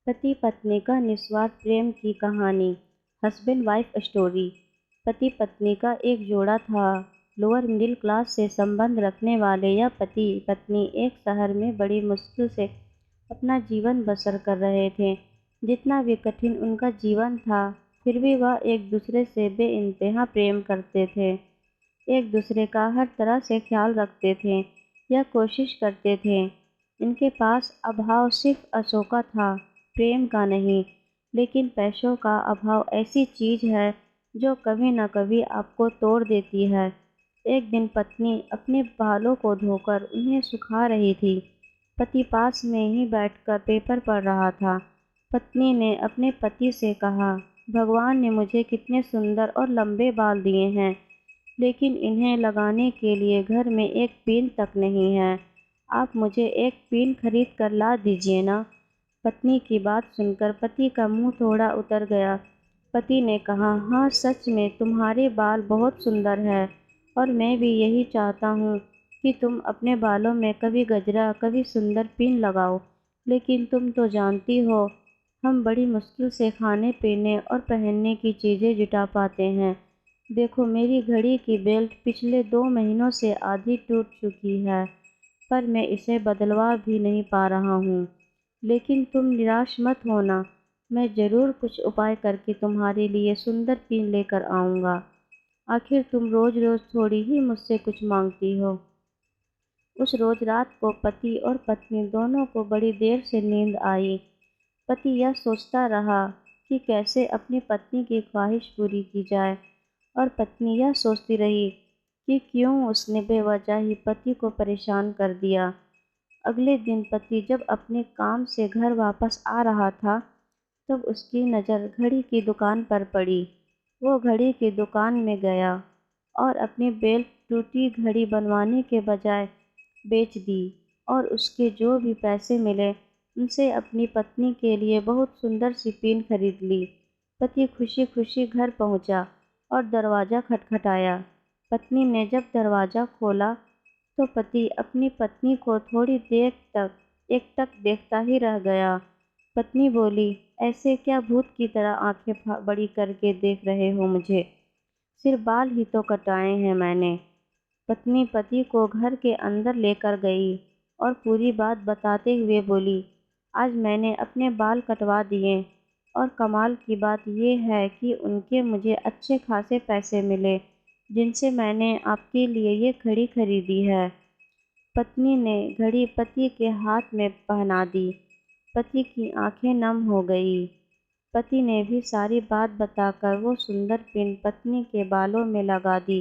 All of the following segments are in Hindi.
पति पत्नी का निस्वार्थ प्रेम की कहानी। Husband wife story. पति पत्नी का एक जोड़ा था। लोअर मिडिल क्लास से संबंध रखने वाले यह पति पत्नी एक शहर में बड़ी मुश्किल से अपना जीवन बसर कर रहे थे। जितना भी कठिन उनका जीवन था, फिर भी वह एक दूसरे से बेइंतहा प्रेम करते थे। एक दूसरे का हर तरह से ख्याल रखते थे। यह कोशिश करते थे। इनके पास अभाव सिर्फ अशोका था, प्रेम का नहीं। लेकिन पैसों का अभाव ऐसी चीज है जो कभी न कभी आपको तोड़ देती है। एक दिन पत्नी अपने बालों को धोकर उन्हें सुखा रही थी। पति पास में ही बैठकर पेपर पढ़ रहा था। पत्नी ने अपने पति से कहा, भगवान ने मुझे कितने सुंदर और लंबे बाल दिए हैं, लेकिन इन्हें लगाने के लिए घर में एक पिन तक नहीं है। आप मुझे एक पिन खरीद कर ला दीजिए ना। पत्नी की बात सुनकर पति का मुंह थोड़ा उतर गया। पति ने कहा, हाँ सच में तुम्हारे बाल बहुत सुंदर है, और मैं भी यही चाहता हूँ कि तुम अपने बालों में कभी गजरा कभी सुंदर पिन लगाओ। लेकिन तुम तो जानती हो, हम बड़ी मुश्किल से खाने पीने और पहनने की चीज़ें जुटा पाते हैं। देखो, मेरी घड़ी की बेल्ट पिछले 2 महीनों से आधी टूट चुकी है, पर मैं इसे बदलवा भी नहीं पा रहा हूँ। लेकिन तुम निराश मत होना, मैं ज़रूर कुछ उपाय करके तुम्हारे लिए सुंदर पिन लेकर आऊँगा। आखिर तुम रोज़ रोज़ थोड़ी ही मुझसे कुछ मांगती हो। उस रोज़ रात को पति और पत्नी दोनों को बड़ी देर से नींद आई। पति यह सोचता रहा कि कैसे अपनी पत्नी की ख्वाहिश पूरी की जाए, और पत्नी यह सोचती रही कि क्यों उसने बेवजह ही पति को परेशान कर दिया। अगले दिन पति जब अपने काम से घर वापस आ रहा था, तब उसकी नज़र घड़ी की दुकान पर पड़ी। वो घड़ी की दुकान में गया और अपनी बेल्ट टूटी घड़ी बनवाने के बजाय बेच दी, और उसके जो भी पैसे मिले उनसे अपनी पत्नी के लिए बहुत सुंदर सी पिन खरीद ली। पति खुशी खुशी घर पहुंचा और दरवाज़ा खटखटाया। पत्नी ने जब दरवाज़ा खोला तो पति अपनी पत्नी को थोड़ी देर तक एकटक देखता ही रह गया। पत्नी बोली, ऐसे क्या भूत की तरह आंखें बड़ी करके देख रहे हो मुझे? सिर्फ बाल ही तो कटाए हैं मैंने। पत्नी पति को घर के अंदर लेकर गई और पूरी बात बताते हुए बोली, आज मैंने अपने बाल कटवा दिए, और कमाल की बात यह है कि उनके मुझे अच्छे खासे पैसे मिले, जिनसे मैंने आपके लिए ये घड़ी खरीदी है। पत्नी ने घड़ी पति के हाथ में पहना दी। पति की आंखें नम हो गई। पति ने भी सारी बात बताकर वो सुंदर पिन पत्नी के बालों में लगा दी,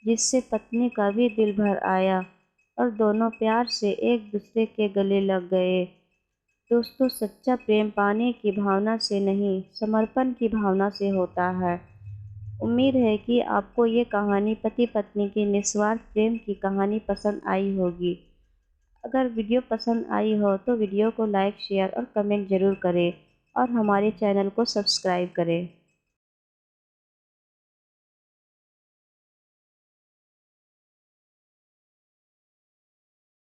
जिससे पत्नी का भी दिल भर आया और दोनों प्यार से एक दूसरे के गले लग गए। दोस्तों, सच्चा प्रेम पाने की भावना से नहीं, समर्पण की भावना से होता है। उम्मीद है कि आपको ये कहानी पति पत्नी की निस्वार्थ प्रेम की कहानी पसंद आई होगी। अगर वीडियो पसंद आई हो तो वीडियो को लाइक, शेयर और कमेंट ज़रूर करें, और हमारे चैनल को सब्सक्राइब करें।